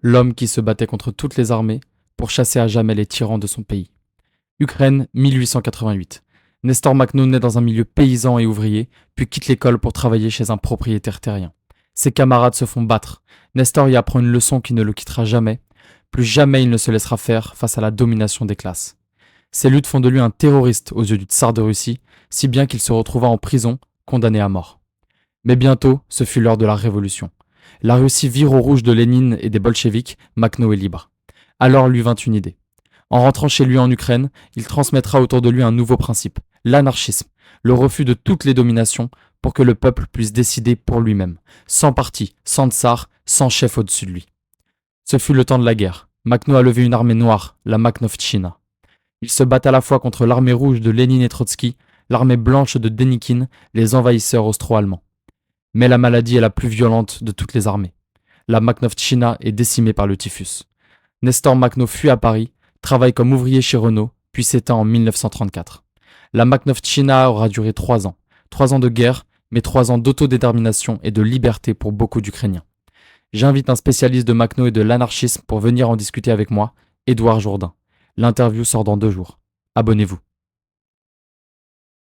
l'homme qui se battait contre toutes les armées pour chasser à jamais les tyrans de son pays. Ukraine, 1888. Nestor Makhno naît dans un milieu paysan et ouvrier, puis quitte l'école pour travailler chez un propriétaire terrien. Ses camarades se font battre. Nestor y apprend une leçon qui ne le quittera jamais. Plus jamais il ne se laissera faire face à la domination des classes. Ces luttes font de lui un terroriste aux yeux du tsar de Russie, si bien qu'il se retrouva en prison, condamné à mort. Mais bientôt, ce fut l'heure de la révolution. La Russie vire au rouge de Lénine et des bolcheviks, Makhno est libre. Alors lui vint une idée. En rentrant chez lui en Ukraine, il transmettra autour de lui un nouveau principe, l'anarchisme, le refus de toutes les dominations pour que le peuple puisse décider pour lui-même, sans parti, sans tsar, sans chef au-dessus de lui. Ce fut le temps de la guerre. Makhno a levé une armée noire, la Makhnovtchina. Il se bat à la fois contre l'armée rouge de Lénine et Trotsky, l'armée blanche de Dénikine, les envahisseurs austro-allemands. Mais la maladie est la plus violente de toutes les armées. La Makhnovtchina est décimée par le typhus. Nestor Makhno fuit à Paris, travaille comme ouvrier chez Renault, puis s'éteint en 1934. La Makhnovtchina aura duré 3 ans. 3 ans de guerre, mais 3 ans d'autodétermination et de liberté pour beaucoup d'Ukrainiens. J'invite un spécialiste de Makhno et de l'anarchisme pour venir en discuter avec moi, Édouard Jourdain. L'interview sort dans 2 jours. Abonnez-vous.